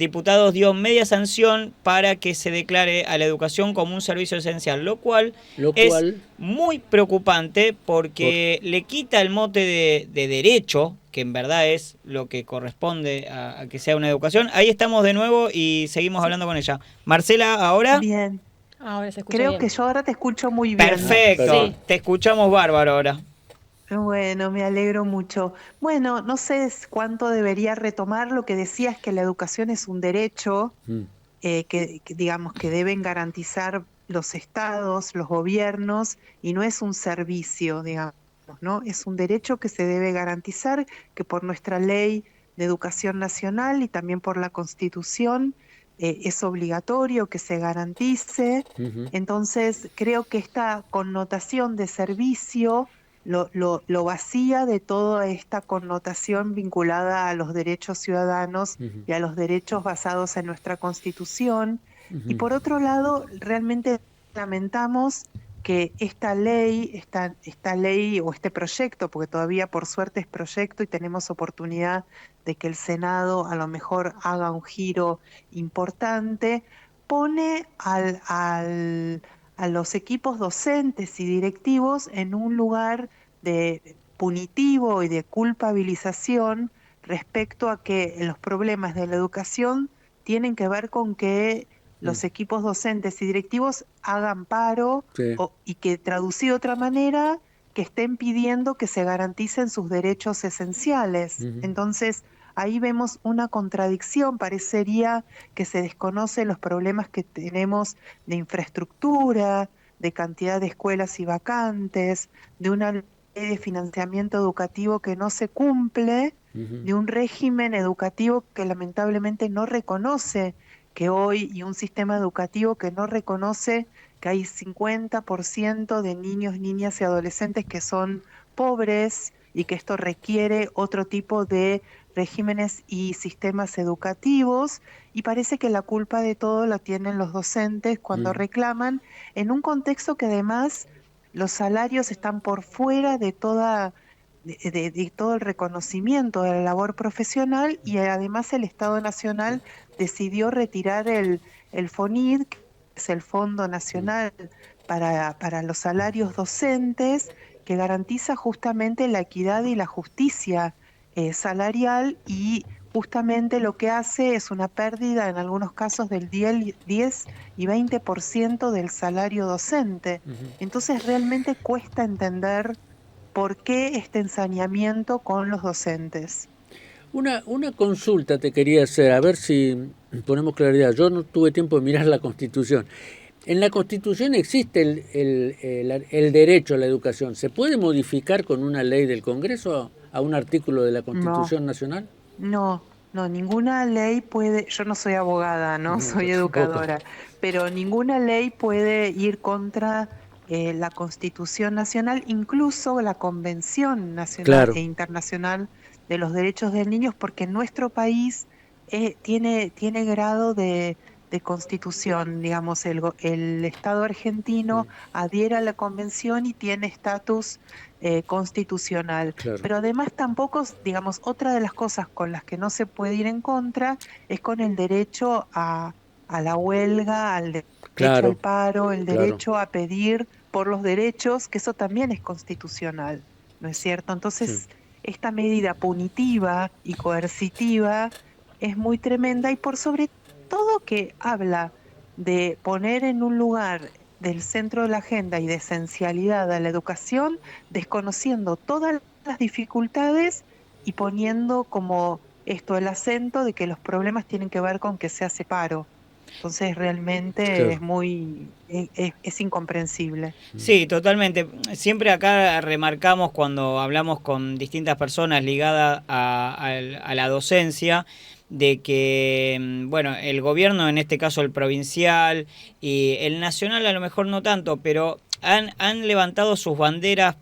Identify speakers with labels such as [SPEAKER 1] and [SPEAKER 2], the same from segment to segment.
[SPEAKER 1] Diputados dio media sanción para que se declare a la educación como un servicio esencial, lo cual es muy preocupante porque le quita el mote de derecho, que en verdad es lo que corresponde a que sea una educación. Ahí estamos de nuevo y seguimos hablando con ella. Marcela, ¿ahora?
[SPEAKER 2] Bien.
[SPEAKER 3] Ahora se escucha
[SPEAKER 2] Creo
[SPEAKER 3] bien.
[SPEAKER 2] que yo ahora te escucho muy bien.
[SPEAKER 1] Perfecto,
[SPEAKER 3] Sí.
[SPEAKER 1] te escuchamos bárbaro ahora.
[SPEAKER 2] Bueno, me alegro mucho. Bueno, no sé cuánto debería retomar lo que decías, que la educación es un derecho digamos que deben garantizar los estados, los gobiernos, y no es un servicio, digamos, ¿no? Es un derecho que se debe garantizar, que por nuestra ley de educación nacional y también por la Constitución es obligatorio que se garantice. Entonces, creo que esta connotación de servicio lo vacía de toda esta connotación vinculada a los derechos ciudadanos y a los derechos basados en nuestra Constitución. Y por otro lado, realmente lamentamos que esta ley o este proyecto, porque todavía por suerte es proyecto y tenemos oportunidad de que el Senado a lo mejor haga un giro importante, pone a los equipos docentes y directivos en un lugar de punitivo y de culpabilización respecto a que los problemas de la educación tienen que ver con que los equipos docentes y directivos hagan paro y que, traducido de otra manera, que estén pidiendo que se garanticen sus derechos esenciales. Entonces, ahí vemos una contradicción. Parecería que se desconocen los problemas que tenemos de infraestructura, de cantidad de escuelas y vacantes, de una ley de financiamiento educativo que no se cumple, de un régimen educativo que lamentablemente no reconoce que hoy, y un sistema educativo que no reconoce que hay 50% de niños, niñas y adolescentes que son pobres y que esto requiere otro tipo de regímenes y sistemas educativos, y parece que la culpa de todo la tienen los docentes cuando reclaman, en un contexto que además los salarios están por fuera de de todo el reconocimiento de la labor profesional, y además el Estado Nacional decidió retirar el FONID, que es el Fondo Nacional para los Salarios Docentes, que garantiza justamente la equidad y la justicia salarial, y justamente lo que hace es una pérdida en algunos casos del 10 y 20% del salario docente. Entonces realmente cuesta entender por qué este ensañamiento con los docentes.
[SPEAKER 4] Una consulta te quería hacer, a ver si ponemos claridad. Yo no tuve tiempo de mirar la Constitución. En la Constitución existe el derecho a la educación. ¿Se puede modificar con una ley del Congreso a un artículo de la
[SPEAKER 2] No,
[SPEAKER 4] Constitución Nacional?
[SPEAKER 2] no, ninguna ley puede, yo no soy abogada, no
[SPEAKER 4] No, yo
[SPEAKER 2] soy
[SPEAKER 4] tampoco.
[SPEAKER 2] educadora, pero ninguna ley puede ir contra la Constitución Nacional, incluso la Convención Nacional
[SPEAKER 4] Claro,
[SPEAKER 2] e Internacional de los Derechos del Niño, porque nuestro país tiene grado de constitución, digamos, el Estado argentino adhiere a la Convención y tiene estatus constitucional.
[SPEAKER 4] claro,
[SPEAKER 2] Pero además tampoco, digamos, otra de las cosas con las que no se puede ir en contra es con el derecho a la huelga, al derecho al
[SPEAKER 4] claro,
[SPEAKER 2] paro, el
[SPEAKER 4] claro.
[SPEAKER 2] derecho a pedir por los derechos, que eso también es constitucional, ¿no es cierto?
[SPEAKER 4] Sí.
[SPEAKER 2] Entonces, esta medida punitiva y coercitiva es muy tremenda, y por sobre todo que habla de poner en un lugar del centro de la agenda y de esencialidad a la educación, desconociendo todas las dificultades y poniendo como esto el acento de que los problemas tienen que ver con que se hace paro. Entonces realmente
[SPEAKER 4] Claro.
[SPEAKER 2] es es incomprensible.
[SPEAKER 1] Sí, totalmente. Siempre acá remarcamos cuando hablamos con distintas personas ligadas a la docencia, de que, bueno, el gobierno, en este caso el provincial, y el nacional a lo mejor no tanto, pero han levantado sus banderas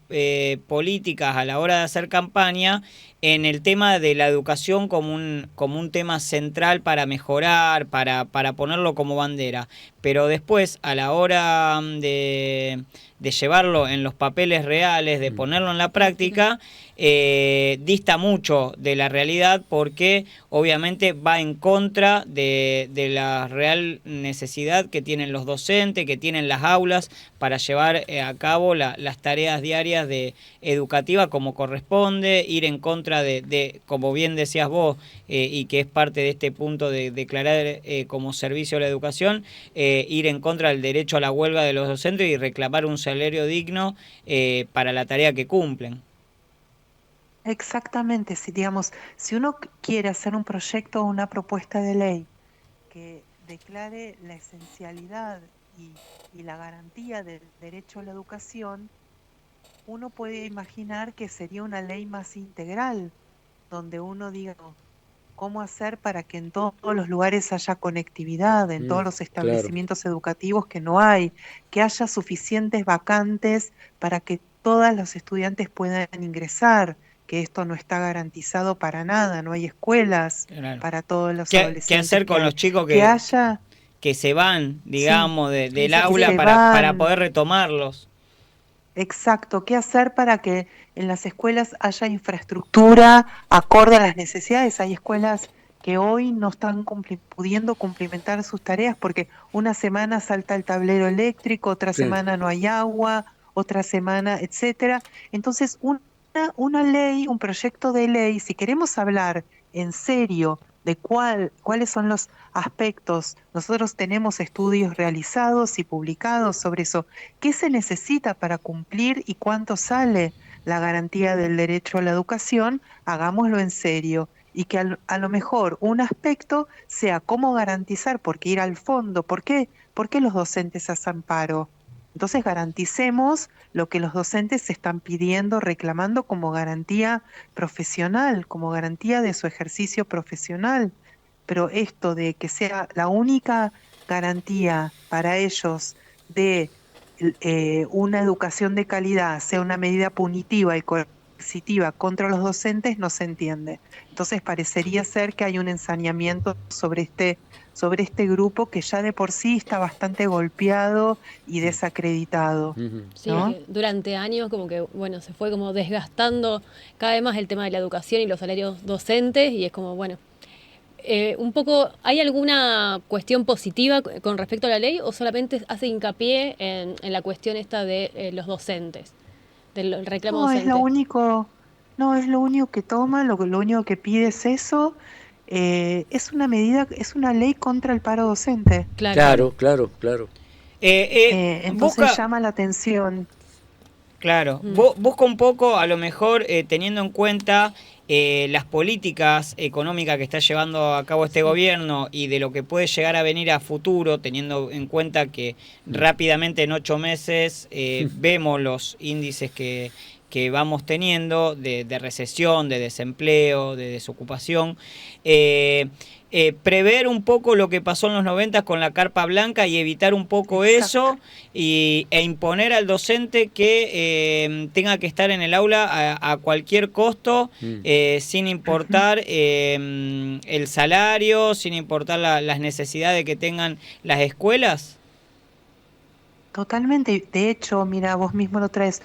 [SPEAKER 1] políticas a la hora de hacer campaña en el tema de la educación como un tema central para mejorar, para ponerlo como bandera. Pero después, a la hora de llevarlo en los papeles reales, de ponerlo en la práctica, dista mucho de la realidad, porque obviamente va en contra de la real necesidad que tienen los docentes, que tienen las aulas para llevar a cabo las tareas diarias educativas como corresponde, ir en contra de como bien decías vos, y que es parte de este punto de declarar como servicio a la educación, ir en contra del derecho a la huelga de los docentes y reclamar un salario digno para la tarea que cumplen.
[SPEAKER 2] Exactamente, si uno quiere hacer un proyecto o una propuesta de ley que declare la esencialidad y la garantía del derecho a la educación, uno puede imaginar que sería una ley más integral, donde uno diga cómo hacer para que en todos los lugares haya conectividad, en todos los
[SPEAKER 4] Claro.
[SPEAKER 2] establecimientos educativos que no hay, que haya suficientes vacantes para que todos los estudiantes puedan ingresar, que esto no está garantizado para nada, no hay escuelas
[SPEAKER 1] Claro.
[SPEAKER 2] para todos los
[SPEAKER 1] ¿Qué
[SPEAKER 2] adolescentes.
[SPEAKER 1] hacer con los chicos
[SPEAKER 2] que haya,
[SPEAKER 1] que se van, digamos, del
[SPEAKER 2] que
[SPEAKER 1] aula
[SPEAKER 2] se
[SPEAKER 1] para
[SPEAKER 2] van,
[SPEAKER 1] poder retomarlos?
[SPEAKER 2] exacto, qué hacer para que en las escuelas haya infraestructura acorde a las necesidades? Hay escuelas que hoy no están pudiendo cumplimentar sus tareas porque una semana salta el tablero eléctrico, otra
[SPEAKER 4] Sí.
[SPEAKER 2] semana no hay agua, otra semana, etcétera. Entonces, una ley, un proyecto de ley, si queremos hablar en serio de cuáles son los aspectos, nosotros tenemos estudios realizados y publicados sobre eso. ¿Qué se necesita para cumplir y cuánto sale la garantía del derecho a la educación? Hagámoslo en serio. Y que a lo mejor un aspecto sea cómo garantizar, porque ir al fondo, ¿por qué los docentes hacen paro? Entonces garanticemos lo que los docentes están pidiendo, reclamando como garantía profesional, como garantía de su ejercicio profesional. Pero esto de que sea la única garantía para ellos de una educación de calidad, sea una medida punitiva y coercitiva contra los docentes, no se entiende. Entonces parecería ser que hay un ensañamiento sobre este grupo que ya de por sí está bastante golpeado y desacreditado,
[SPEAKER 3] Sí,
[SPEAKER 2] ¿no?
[SPEAKER 3] que durante años como que, bueno, se fue como desgastando cada vez más el tema de la educación y los salarios docentes y es como, bueno, un poco, ¿hay alguna cuestión positiva con respecto a la ley o solamente hace hincapié en la cuestión esta de los docentes, del reclamo
[SPEAKER 2] No, es lo
[SPEAKER 3] docente?
[SPEAKER 2] único, no, es lo único que toma, lo único que pide es eso. Es una medida, es una ley contra el paro docente.
[SPEAKER 3] Claro.
[SPEAKER 4] Claro.
[SPEAKER 2] Entonces
[SPEAKER 1] Busca,
[SPEAKER 2] llama la atención.
[SPEAKER 1] claro,
[SPEAKER 3] Mm.
[SPEAKER 1] busca un poco, a lo mejor, teniendo en cuenta las políticas económicas que está llevando a cabo este gobierno y de lo que puede llegar a venir a futuro, teniendo en cuenta que rápidamente en 8 meses vemos los índices que vamos teniendo de recesión, de desempleo, de desocupación. Prever un poco lo que pasó en los 90 con la carpa blanca y evitar un poco eso e imponer al docente que tenga que estar en el aula a cualquier costo, sin importar el salario, sin importar las necesidades que tengan las escuelas.
[SPEAKER 2] Totalmente. De hecho, mira, vos mismo lo traes.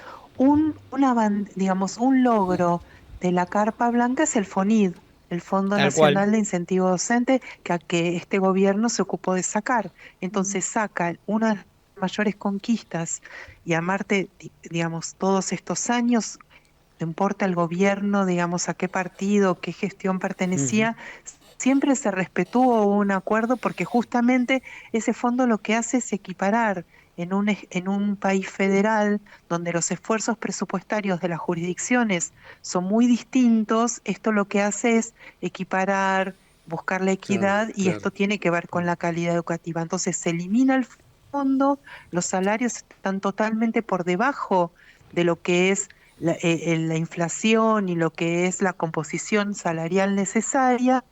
[SPEAKER 2] Digamos, un logro de la Carpa Blanca es el FONID, el Fondo
[SPEAKER 1] Tal cual.
[SPEAKER 2] Nacional de Incentivo Docente, que este gobierno se ocupó de sacar. Entonces saca una de las mayores conquistas y amarte, digamos, todos estos años, no importa el gobierno, digamos, a qué partido, qué gestión pertenecía, siempre se respetó un acuerdo porque justamente ese fondo lo que hace es equiparar en un país federal donde los esfuerzos presupuestarios de las jurisdicciones son muy distintos. Esto lo que hace es equiparar, buscar la equidad y esto tiene que ver con la calidad educativa. Entonces se elimina el fondo, los salarios están totalmente por debajo de lo que es la inflación y lo que es la composición salarial necesaria,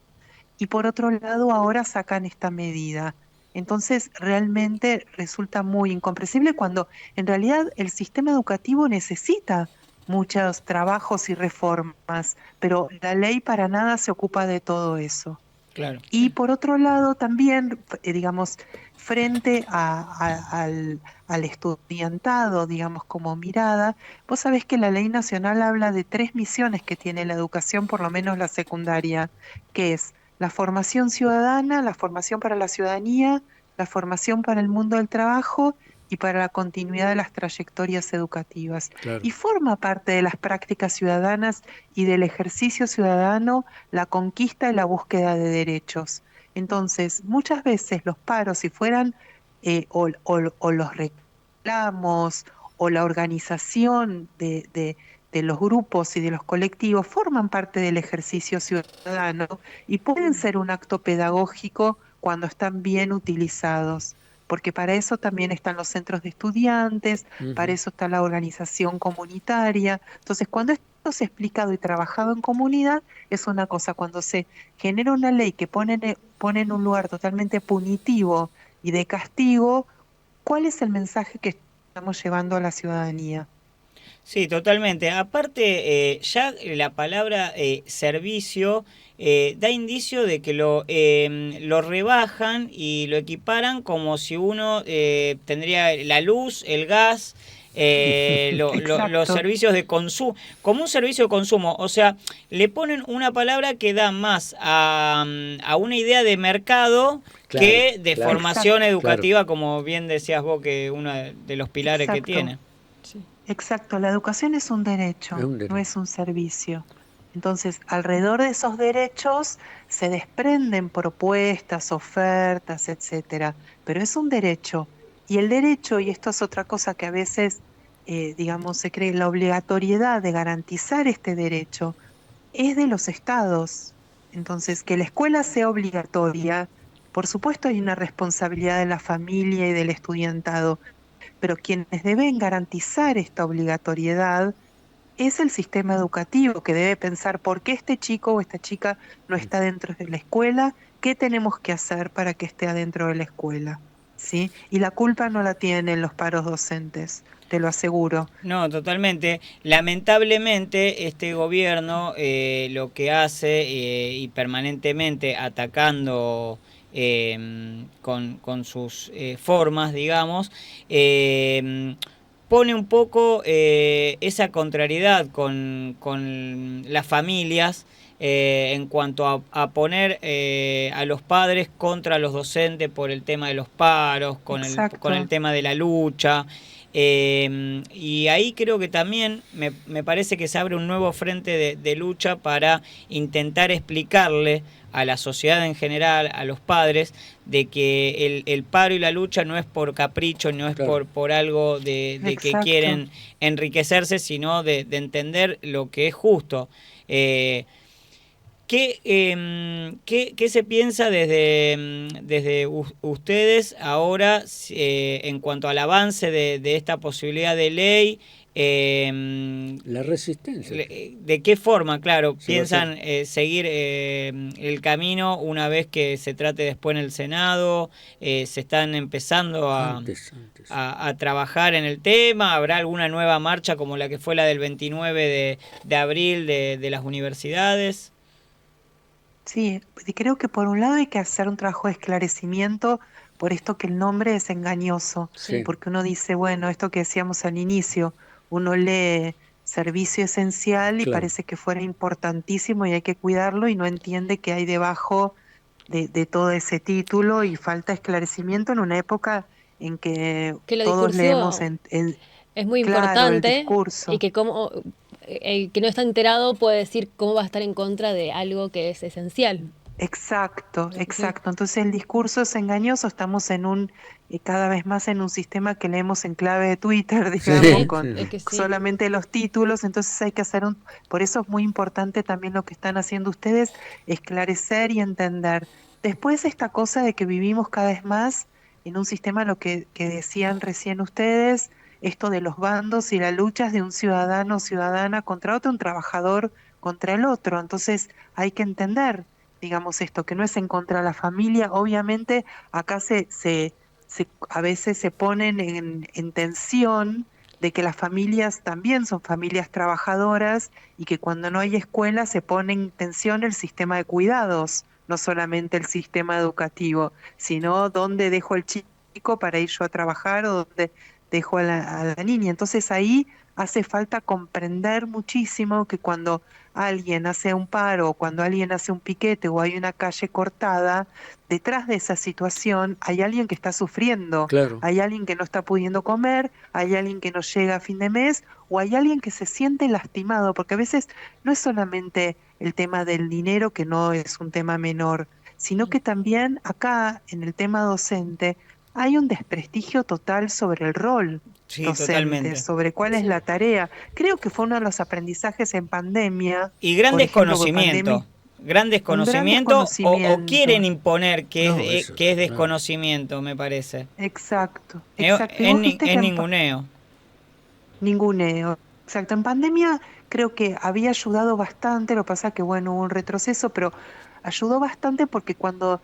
[SPEAKER 2] y por otro lado ahora sacan esta medida. Entonces realmente resulta muy incomprensible cuando en realidad el sistema educativo necesita muchos trabajos y reformas, pero la ley para nada se ocupa de todo eso.
[SPEAKER 1] Claro.
[SPEAKER 2] Y por otro lado también, digamos, frente al estudiantado, digamos, como mirada, vos sabés que la ley nacional habla de 3 misiones que tiene la educación, por lo menos la secundaria, que es la formación ciudadana, la formación para la ciudadanía, la formación para el mundo del trabajo y para la continuidad de las trayectorias educativas.
[SPEAKER 4] Claro.
[SPEAKER 2] Y forma parte de las prácticas ciudadanas y del ejercicio ciudadano la conquista y la búsqueda de derechos. Entonces, muchas veces los paros, si fueran o los reclamos o la organización de los grupos y de los colectivos, forman parte del ejercicio ciudadano y pueden ser un acto pedagógico cuando están bien utilizados, porque para eso también están los centros de estudiantes, para eso está la organización comunitaria. Entonces, cuando esto es explicado y trabajado en comunidad, es una cosa. Cuando se genera una ley que pone en un lugar totalmente punitivo y de castigo, ¿cuál es el mensaje que estamos llevando a la ciudadanía?
[SPEAKER 1] Sí, totalmente. Aparte, ya la palabra servicio da indicio de que lo rebajan y lo equiparan como si uno tendría la luz, el gas, los servicios de consumo, como un servicio de consumo. O sea, le ponen una palabra que da más a una idea de mercado, claro, que de formación educativa, claro, como bien decías vos, que uno de los pilares que tiene.
[SPEAKER 2] Exacto, la educación es un derecho, no es un servicio. Entonces, alrededor de esos derechos se desprenden propuestas, ofertas, etcétera, pero es un derecho. Y el derecho, y esto es otra cosa que a veces, digamos, se cree, la obligatoriedad de garantizar este derecho es de los estados. Entonces, que la escuela sea obligatoria, por supuesto hay una responsabilidad de la familia y del estudiantado, pero quienes deben garantizar esta obligatoriedad es el sistema educativo, que debe pensar por qué este chico o esta chica no está dentro de la escuela, qué tenemos que hacer para que esté adentro de la escuela, ¿sí? Y la culpa no la tienen los paros docentes, te lo aseguro.
[SPEAKER 1] No, totalmente. Lamentablemente, este gobierno lo que hace y permanentemente atacando con sus formas, digamos, pone un poco esa contrariedad con las familias en cuanto a poner a los padres contra los docentes por el tema de los paros, con el tema de la lucha. Y ahí creo que también me parece que se abre un nuevo frente de lucha para intentar explicarle a la sociedad en general, a los padres, de que el paro y la lucha no es por capricho, no es por algo de que quieren enriquecerse, sino de entender lo que es justo. ¿Qué se piensa desde ustedes ahora en cuanto al avance de esta posibilidad de ley?
[SPEAKER 4] La resistencia.
[SPEAKER 1] ¿De qué forma, claro, piensan seguir el camino una vez que se trate después en el Senado? ¿Se están empezando
[SPEAKER 4] Antes.
[SPEAKER 1] A trabajar en el tema? ¿Habrá alguna nueva marcha como la que fue la del 29 de abril de las universidades?
[SPEAKER 2] Sí, creo que por un lado hay que hacer un trabajo de esclarecimiento por esto que el nombre es engañoso, porque uno dice, bueno, esto que decíamos al inicio, uno lee servicio esencial y parece que fuera importantísimo y hay que cuidarlo y no entiende qué hay debajo de todo ese título y falta esclarecimiento en una época en que todos leemos
[SPEAKER 3] es muy
[SPEAKER 2] importante
[SPEAKER 3] el discurso. Y que como el que no está enterado puede decir cómo va a estar en contra de algo que es esencial.
[SPEAKER 2] Exacto. Entonces el discurso es engañoso, estamos cada vez más en un sistema que leemos en clave de Twitter, digamos, con solamente los títulos, entonces hay que por eso es muy importante también lo que están haciendo ustedes, esclarecer y entender. Después esta cosa de que vivimos cada vez más en un sistema, lo que decían recién ustedes, esto de los bandos y las luchas de un ciudadano o ciudadana contra otro, un trabajador contra el otro, entonces hay que entender, digamos, esto, que no es en contra de la familia. Obviamente acá a veces se ponen en tensión de que las familias también son familias trabajadoras y que cuando no hay escuela se pone en tensión el sistema de cuidados, no solamente el sistema educativo, sino dónde dejo el chico para ir yo a trabajar o dónde dejo a la niña. Entonces ahí hace falta comprender muchísimo que cuando alguien hace un paro, o cuando alguien hace un piquete o hay una calle cortada, detrás de esa situación hay alguien que está sufriendo,
[SPEAKER 4] Claro.
[SPEAKER 2] hay alguien que no está pudiendo comer, hay alguien que no llega a fin de mes o hay alguien que se siente lastimado, porque a veces no es solamente el tema del dinero, que no es un tema menor, sino que también acá en el tema docente hay un desprestigio total sobre el rol
[SPEAKER 1] Sí,
[SPEAKER 2] docente,
[SPEAKER 1] totalmente.
[SPEAKER 2] sobre cuál es la tarea. Creo que fue uno de los aprendizajes en pandemia,
[SPEAKER 1] Y gran
[SPEAKER 2] por ejemplo, porque
[SPEAKER 1] desconocimiento. Gran
[SPEAKER 2] un gran
[SPEAKER 1] desconocimiento o quieren
[SPEAKER 2] desconocimiento.
[SPEAKER 1] imponer
[SPEAKER 4] No,
[SPEAKER 1] que es
[SPEAKER 4] claro.
[SPEAKER 1] desconocimiento, me parece.
[SPEAKER 2] Exacto, exacto. Y vos viste
[SPEAKER 1] Es
[SPEAKER 2] que
[SPEAKER 1] ninguneo.
[SPEAKER 2] ninguneo. Exacto, en pandemia creo que había ayudado bastante, lo que pasa que bueno, hubo un retroceso, pero ayudó bastante porque cuando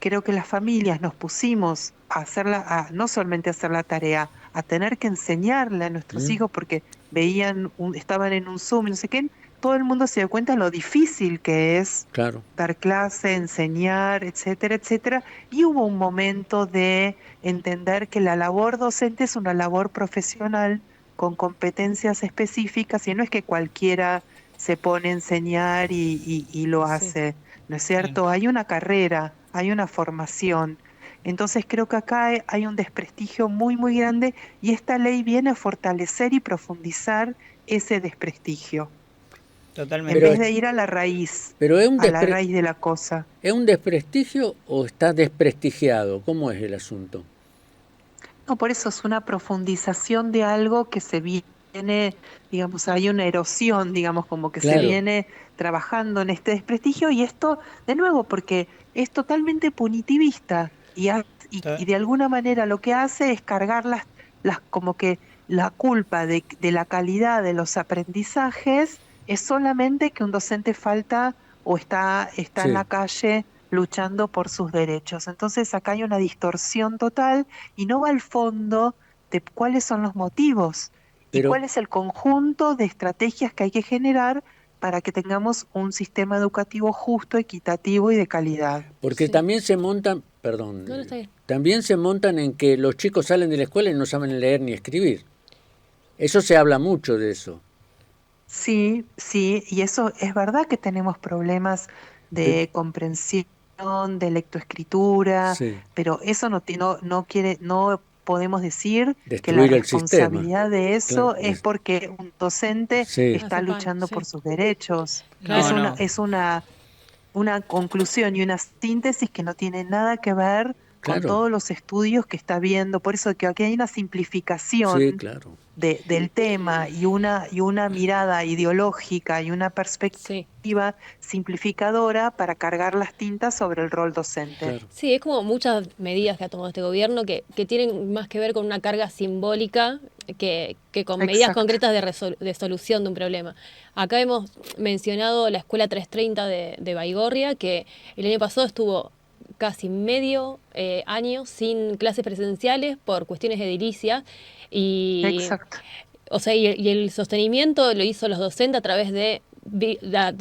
[SPEAKER 2] creo que las familias nos pusimos a hacerla, a no solamente hacer la tarea, a tener que enseñarle a nuestros
[SPEAKER 4] ¿Mm?
[SPEAKER 2] hijos porque estaban en un Zoom, y no sé qué, todo el mundo se dio cuenta de lo difícil que es
[SPEAKER 4] Claro.
[SPEAKER 2] dar clase, enseñar, etcétera, etcétera, y hubo un momento de entender que la labor docente es una labor profesional con competencias específicas y no es que cualquiera se pone a enseñar y lo
[SPEAKER 3] Sí.
[SPEAKER 2] hace, ¿no es
[SPEAKER 1] Claro.
[SPEAKER 2] cierto? Hay una carrera, hay una formación. Entonces creo que acá hay un desprestigio muy, muy grande y esta ley viene a fortalecer y profundizar ese desprestigio, en
[SPEAKER 1] Totalmente.
[SPEAKER 2] vez
[SPEAKER 4] Pero,
[SPEAKER 2] de ir
[SPEAKER 4] pero
[SPEAKER 2] a la raíz de la cosa.
[SPEAKER 4] ¿es un desprestigio o está desprestigiado? ¿Cómo es el asunto?
[SPEAKER 2] No, por eso es una profundización de algo que se viene, digamos, hay una erosión, digamos, como que se
[SPEAKER 4] Claro.
[SPEAKER 2] viene trabajando en este desprestigio y esto, de nuevo, porque es totalmente punitivista y
[SPEAKER 1] To-
[SPEAKER 2] de alguna manera lo que hace es cargar como que la culpa de la calidad de los aprendizajes es solamente que un docente falta o está en
[SPEAKER 4] Sí.
[SPEAKER 2] la calle luchando por sus derechos. Entonces acá hay una distorsión total y no va al fondo de cuáles son los motivos y
[SPEAKER 4] Pero,
[SPEAKER 2] cuál es el conjunto de estrategias que hay que generar para que tengamos un sistema educativo justo, equitativo y de calidad.
[SPEAKER 4] porque
[SPEAKER 3] Sí.
[SPEAKER 4] también se montan, perdón,
[SPEAKER 3] No, no está bien.
[SPEAKER 4] también se montan en que los chicos salen de la escuela y no saben leer ni escribir. Eso se habla mucho de eso.
[SPEAKER 2] Sí, sí, y eso es verdad que tenemos problemas
[SPEAKER 4] Pe-
[SPEAKER 2] de comprensión, de lectoescritura,
[SPEAKER 4] Sí,
[SPEAKER 2] pero eso no quiere, no podemos decir que la
[SPEAKER 4] destruir el sistema.
[SPEAKER 2] responsabilidad de
[SPEAKER 4] Claro,
[SPEAKER 2] eso es porque un docente
[SPEAKER 4] sí,
[SPEAKER 2] está
[SPEAKER 3] Hace palo,
[SPEAKER 2] luchando por
[SPEAKER 3] sí.
[SPEAKER 2] sus derechos.
[SPEAKER 1] No,
[SPEAKER 3] Claro.
[SPEAKER 1] no.
[SPEAKER 2] Es una conclusión y una síntesis que no tiene nada que ver con
[SPEAKER 4] claro,
[SPEAKER 2] todos los estudios que está viendo. Por eso que aquí hay una
[SPEAKER 4] sí,
[SPEAKER 2] simplificación
[SPEAKER 4] claro.
[SPEAKER 2] del tema y una mirada ideológica y una
[SPEAKER 3] Sí.
[SPEAKER 2] perspectiva simplificadora para cargar las tintas sobre el rol docente.
[SPEAKER 4] Claro.
[SPEAKER 3] Sí, es como muchas medidas que ha tomado este gobierno que tienen más que ver con una carga simbólica que con medidas
[SPEAKER 2] Exacto.
[SPEAKER 3] concretas de solución de un problema. Acá hemos mencionado la Escuela 330 de Baigorria, que el año pasado estuvo casi medio año sin clases presenciales por cuestiones edilicias y
[SPEAKER 2] Exacto.
[SPEAKER 3] o sea, y el sostenimiento lo hizo los docentes a través de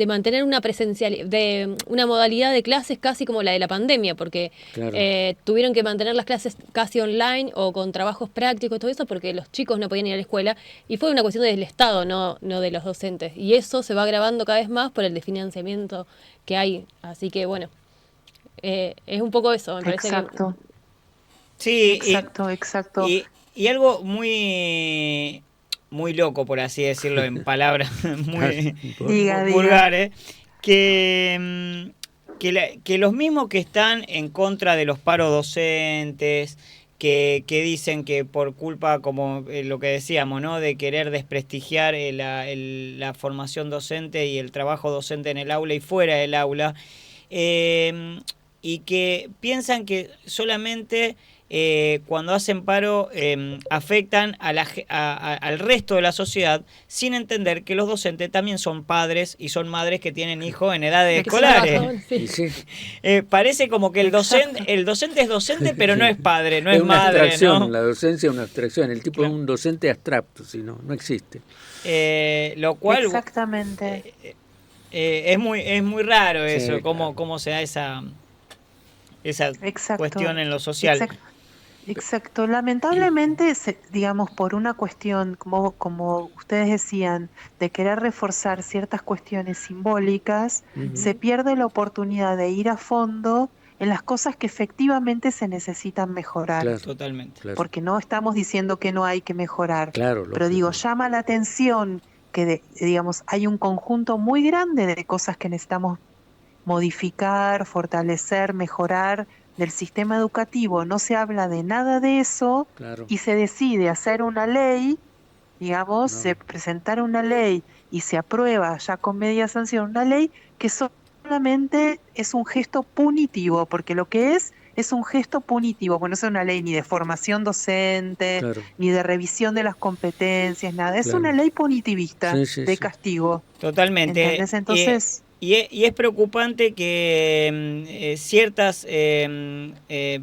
[SPEAKER 3] mantener una presencial, de una modalidad de clases casi como la de la pandemia, porque
[SPEAKER 4] Claro.
[SPEAKER 3] tuvieron que mantener las clases casi online o con trabajos prácticos, todo eso, porque los chicos no podían ir a la escuela, y fue una cuestión del Estado, no de los docentes. Y eso se va agravando cada vez más por el desfinanciamiento que hay. Así que bueno, es un poco eso, me parece que...
[SPEAKER 2] Exacto.
[SPEAKER 1] Sí,
[SPEAKER 2] Exacto. Exacto.
[SPEAKER 1] y algo muy, muy loco, por así decirlo, en palabras muy
[SPEAKER 2] Diga, diga.
[SPEAKER 1] vulgares, que, que los mismos que están en contra de los paros docentes, que dicen que por culpa, como lo que decíamos, ¿no?, de querer desprestigiar la formación docente y el trabajo docente en el aula y fuera del aula, y que piensan que solamente cuando hacen paro afectan al resto de la sociedad, sin entender que los docentes también son padres y son madres que tienen hijos en edades escolares. Parece como que el docente es docente, pero no es padre, no es madre.
[SPEAKER 4] Abstracción,
[SPEAKER 1] ¿no?
[SPEAKER 4] La docencia es una abstracción, el tipo es un docente abstracto, si no existe.
[SPEAKER 1] Lo cual
[SPEAKER 2] exactamente
[SPEAKER 1] es muy raro eso, sí, cómo se da esa cuestión en lo social.
[SPEAKER 2] Exacto. Lamentablemente, digamos, por una cuestión, como ustedes decían, de querer reforzar ciertas cuestiones simbólicas, se pierde la oportunidad de ir a fondo en las cosas que efectivamente se necesitan mejorar.
[SPEAKER 1] Claro, totalmente. Claro.
[SPEAKER 2] Porque no estamos diciendo que no hay que mejorar,
[SPEAKER 4] claro,
[SPEAKER 2] pero digo, llama la atención que, digamos, hay un conjunto muy grande de cosas que necesitamos modificar, fortalecer, mejorar del sistema educativo. No se habla de nada de eso, claro, y se decide hacer una ley, digamos, se presentar una ley y se aprueba ya con media sanción una ley que solamente es un gesto punitivo, porque lo que es un gesto punitivo. Bueno, no es una ley ni de formación docente, claro, ni de revisión de las competencias, nada. Es, claro, una ley punitivista, de castigo.
[SPEAKER 1] Totalmente.
[SPEAKER 2] ¿Entendés? Entonces...
[SPEAKER 1] Y es preocupante que ciertas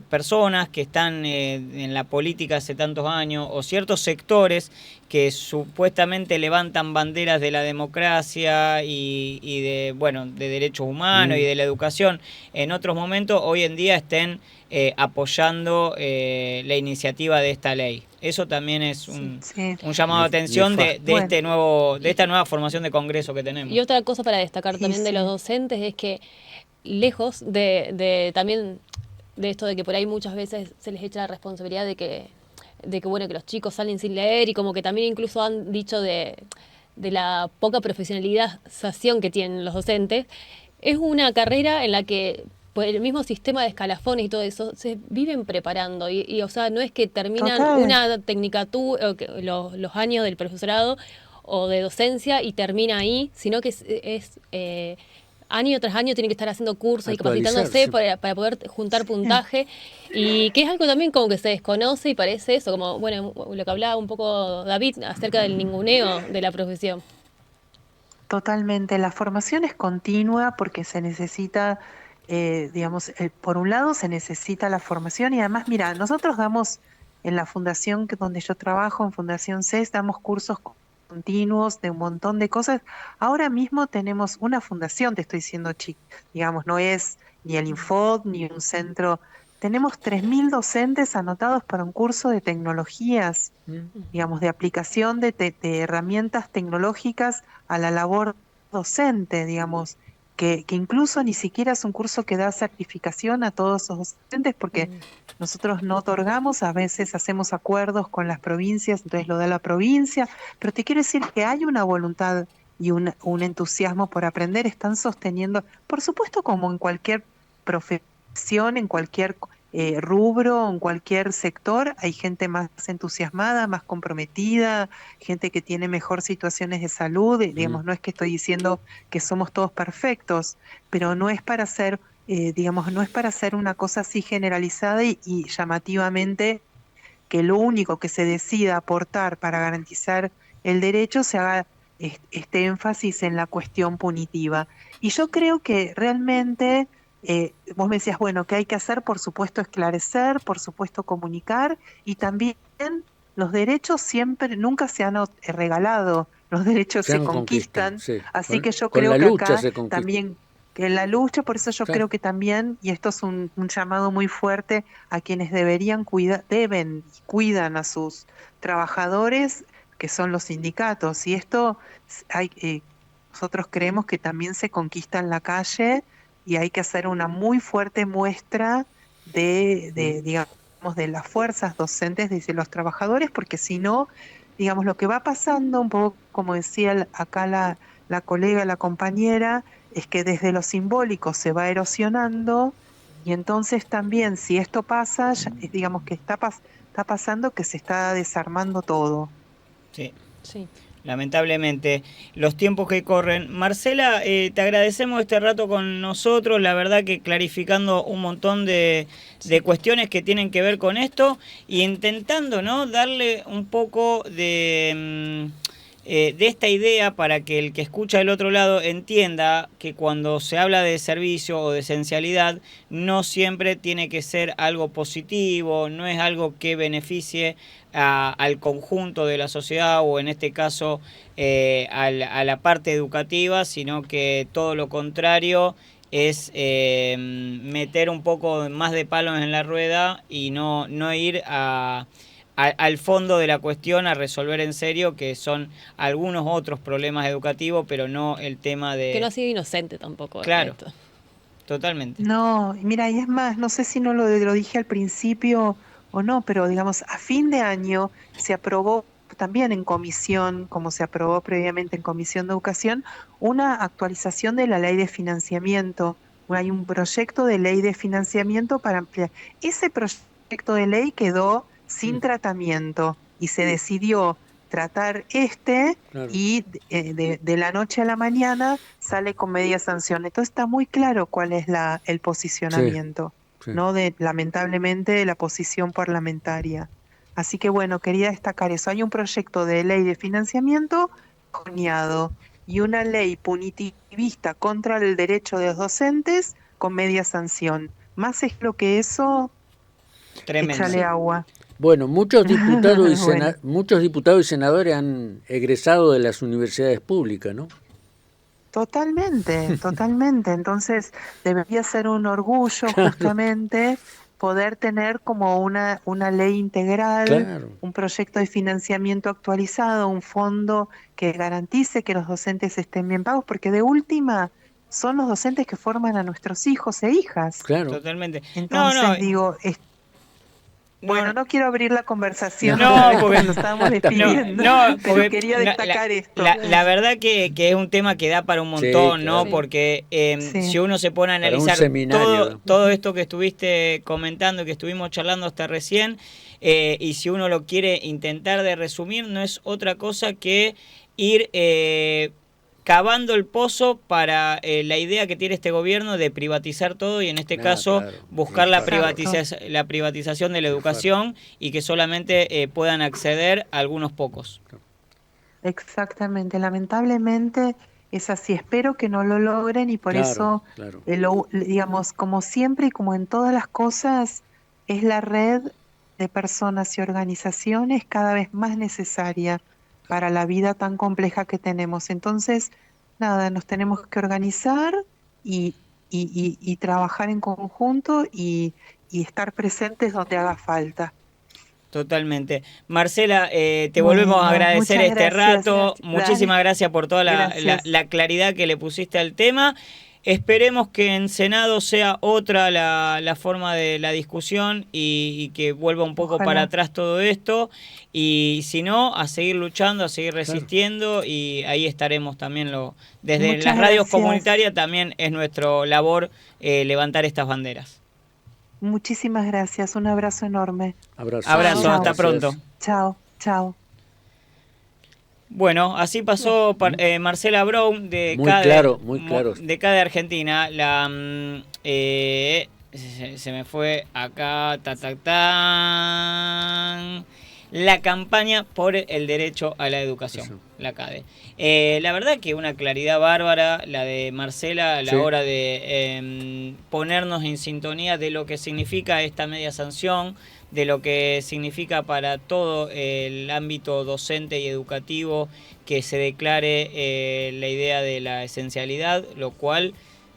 [SPEAKER 1] personas que están en la política hace tantos años, o ciertos sectores que supuestamente levantan banderas de la democracia y de derechos humanos y de la educación, en otros momentos hoy en día estén apoyando la iniciativa de esta ley. Eso también es un llamado de atención de esta nueva formación de Congreso que tenemos.
[SPEAKER 3] Y otra cosa para destacar también de los docentes es que, lejos de también de esto de que por ahí muchas veces se les echa la responsabilidad de que los chicos salen sin leer, y como que también incluso han dicho de la poca profesionalización que tienen los docentes, es una carrera en la que por el mismo sistema de escalafones y todo eso, se viven preparando. Y o sea, no es que terminan una tecnicatura, los años del profesorado o de docencia y termina ahí, sino que es año tras año tienen que estar haciendo cursos y capacitándose para poder juntar puntaje. Y que es algo también como que se desconoce y parece eso, como lo que hablaba un poco David acerca del ninguneo de la profesión.
[SPEAKER 2] Totalmente. La formación es continua porque se necesita... por un lado se necesita la formación, y además, mira, nosotros damos en la fundación donde yo trabajo, en Fundación CES, damos cursos continuos de un montón de cosas. Ahora mismo tenemos una fundación, te estoy diciendo, digamos, no es ni el Infod ni un centro. Tenemos 3.000 docentes anotados para un curso de tecnologías, digamos, de aplicación de herramientas tecnológicas a la labor docente, digamos. Que incluso ni siquiera es un curso que da certificación a todos esos docentes, porque nosotros no otorgamos, a veces hacemos acuerdos con las provincias, entonces lo da la provincia, pero te quiero decir que hay una voluntad y un entusiasmo por aprender, están sosteniendo, por supuesto, como en cualquier profesión, en cualquier rubro, en cualquier sector, hay gente más entusiasmada, más comprometida, gente que tiene mejor situaciones de salud, digamos, no es que estoy diciendo que somos todos perfectos, pero no es para hacer, no es para hacer una cosa así generalizada y llamativamente que lo único que se decida aportar para garantizar el derecho se haga este énfasis en la cuestión punitiva. Y yo creo que realmente... vos me decías, ¿qué hay que hacer? Por supuesto esclarecer, por supuesto comunicar, y también los derechos nunca se han regalado, los derechos se conquistan, sí. Así que yo creo que acá también, que en la lucha, por eso yo creo que también, y esto es un llamado muy fuerte a quienes deben y cuidan a sus trabajadores, que son los sindicatos, y esto nosotros creemos que también se conquista en la calle, y hay que hacer una muy fuerte muestra de las fuerzas docentes de los trabajadores, porque si no, digamos, lo que va pasando, un poco como decía acá la colega, la compañera, es que desde lo simbólico se va erosionando, y entonces también, si esto pasa, digamos que está pasando que se está desarmando todo.
[SPEAKER 1] Sí. lamentablemente, los tiempos que corren. Marcela, te agradecemos este rato con nosotros, la verdad que clarificando un montón de cuestiones que tienen que ver con esto y intentando, ¿no?, darle un poco de esta idea para que el que escucha del otro lado entienda que cuando se habla de servicio o de esencialidad no siempre tiene que ser algo positivo, no es algo que beneficie al conjunto de la sociedad o en este caso a la parte educativa, sino que todo lo contrario es meter un poco más de palos en la rueda y no ir al fondo de la cuestión, a resolver en serio, que son algunos otros problemas educativos, pero no el tema de...
[SPEAKER 3] Que no ha sido inocente tampoco.
[SPEAKER 1] Claro, totalmente.
[SPEAKER 2] No, mira, y es más, no sé si no lo dije al principio o no, pero digamos, a fin de año se aprobó también en comisión, como se aprobó previamente en Comisión de Educación, una actualización de la ley de financiamiento. Hay un proyecto de ley de financiamiento para ampliar. Ese proyecto de ley quedó sin tratamiento y se decidió tratar
[SPEAKER 4] Claro.
[SPEAKER 2] y de la noche a la mañana sale con media sanción. Entonces está muy claro cuál es el posicionamiento,
[SPEAKER 4] Sí.
[SPEAKER 2] ¿no? Lamentablemente, de la posición parlamentaria. Así que bueno, quería destacar eso. Hay un proyecto de ley de financiamiento coñado y una ley punitivista contra el derecho de los docentes con media sanción. Más es lo que eso,
[SPEAKER 1] Tremendo.
[SPEAKER 2] échale agua.
[SPEAKER 4] Bueno, muchos diputados y
[SPEAKER 2] Bueno.
[SPEAKER 4] muchos diputados y senadores han egresado de las universidades públicas, ¿no?
[SPEAKER 2] Totalmente, totalmente. Entonces debería ser un orgullo justamente poder tener como una ley integral,
[SPEAKER 4] Claro.
[SPEAKER 2] un proyecto de financiamiento actualizado, un fondo que garantice que los docentes estén bien pagos, porque de última son los docentes que forman a nuestros hijos e hijas.
[SPEAKER 4] Claro.
[SPEAKER 1] Totalmente.
[SPEAKER 2] Entonces digo, bueno, no quiero abrir la conversación porque nos estábamos despidiendo, pero quería destacar esto.
[SPEAKER 1] La verdad que es un tema que da para un montón,
[SPEAKER 4] Sí,
[SPEAKER 1] ¿no?
[SPEAKER 3] claro.
[SPEAKER 1] Porque
[SPEAKER 2] Sí.
[SPEAKER 1] si uno se pone a
[SPEAKER 4] Para un
[SPEAKER 1] analizar
[SPEAKER 4] seminario.
[SPEAKER 1] todo esto que estuviste comentando, que estuvimos charlando hasta recién, y si uno lo quiere intentar de resumir, no es otra cosa que ir cavando el pozo para la idea que tiene este gobierno de privatizar todo y en este caso
[SPEAKER 4] claro.
[SPEAKER 1] buscar la
[SPEAKER 2] Exacto.
[SPEAKER 1] privatización de la educación y que solamente puedan acceder a algunos pocos.
[SPEAKER 2] Exactamente, lamentablemente es así. Espero que no lo logren y por eso,
[SPEAKER 4] Claro.
[SPEAKER 2] digamos, como siempre y como en todas las cosas, es la red de personas y organizaciones cada vez más necesaria para la vida tan compleja que tenemos. Entonces, nada, nos tenemos que organizar y trabajar en conjunto y estar presentes donde haga falta.
[SPEAKER 1] Totalmente. Marcela, te
[SPEAKER 2] Bueno,
[SPEAKER 1] volvemos a agradecer
[SPEAKER 2] muchas
[SPEAKER 1] este
[SPEAKER 2] gracias.
[SPEAKER 1] rato.
[SPEAKER 2] Dale.
[SPEAKER 1] Muchísimas gracias por toda
[SPEAKER 2] Gracias.
[SPEAKER 1] la claridad que le pusiste al tema. Esperemos que en Senado sea otra la forma de la discusión y que vuelva un poco
[SPEAKER 2] Ojalá.
[SPEAKER 1] para atrás todo esto. Y si no, a seguir luchando, a seguir resistiendo y ahí estaremos también. Desde
[SPEAKER 2] Muchas
[SPEAKER 1] las radios
[SPEAKER 2] gracias.
[SPEAKER 1] comunitarias también es nuestra labor levantar estas banderas.
[SPEAKER 2] Muchísimas gracias, un abrazo enorme.
[SPEAKER 4] Abrazo,
[SPEAKER 1] Abrazo,
[SPEAKER 2] Chao.
[SPEAKER 1] hasta pronto.
[SPEAKER 2] Chao, chao.
[SPEAKER 1] Bueno, así pasó Marcela Brown de
[SPEAKER 4] Muy
[SPEAKER 1] CADE,
[SPEAKER 4] claro, muy claro.
[SPEAKER 1] de CADE Argentina. Se me fue acá, la campaña por el derecho a la educación,
[SPEAKER 4] Eso.
[SPEAKER 1] la CADE. La verdad que una claridad bárbara la de Marcela a la
[SPEAKER 4] Sí.
[SPEAKER 1] hora de ponernos en sintonía de lo que significa esta media sanción, de lo que significa para todo el ámbito docente y educativo que se declare la idea de la esencialidad, lo cual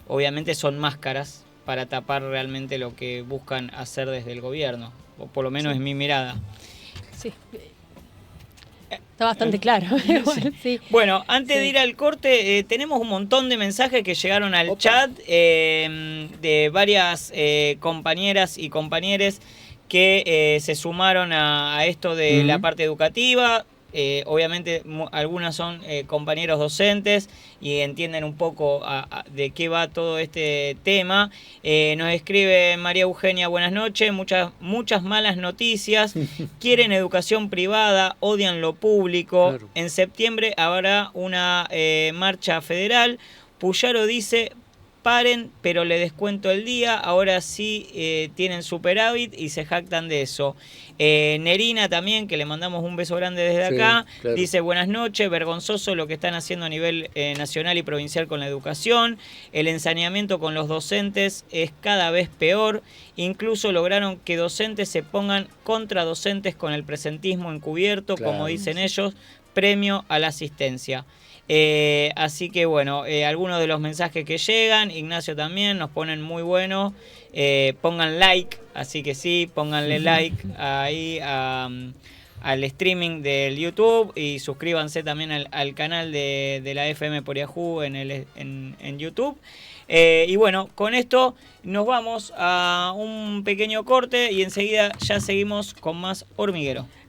[SPEAKER 1] obviamente son máscaras para tapar realmente lo que buscan hacer desde el gobierno, o por lo menos es mi mirada.
[SPEAKER 3] Sí. Está bastante claro. Sí.
[SPEAKER 1] Bueno, antes de ir al corte, tenemos un montón de mensajes que llegaron al chat de varias compañeras y compañeros que se sumaron a esto de la parte educativa. obviamente algunas son compañeros docentes y entienden un poco de qué va todo este tema. Nos escribe María Eugenia, buenas noches, muchas malas noticias, quieren educación privada, odian lo público. Claro. En septiembre habrá una marcha federal. Puyaro dice, paren, pero le descuento el día, ahora sí tienen superávit y se jactan de eso. Nerina también, que le mandamos un beso grande desde acá, claro. Dice, buenas noches, vergonzoso lo que están haciendo a nivel nacional y provincial con la educación, el ensañamiento con los docentes es cada vez peor, incluso lograron que docentes se pongan contra docentes con el presentismo encubierto, claro. Como dicen ellos, premio a la asistencia. Así que bueno, algunos de los mensajes que llegan, Ignacio también, nos ponen muy buenos, pongan like, así que sí, pónganle like ahí al streaming del YouTube y suscríbanse también al canal de la FM por Yahoo en YouTube. Y bueno, con esto nos vamos a un pequeño corte y enseguida ya seguimos con más Hormiguero.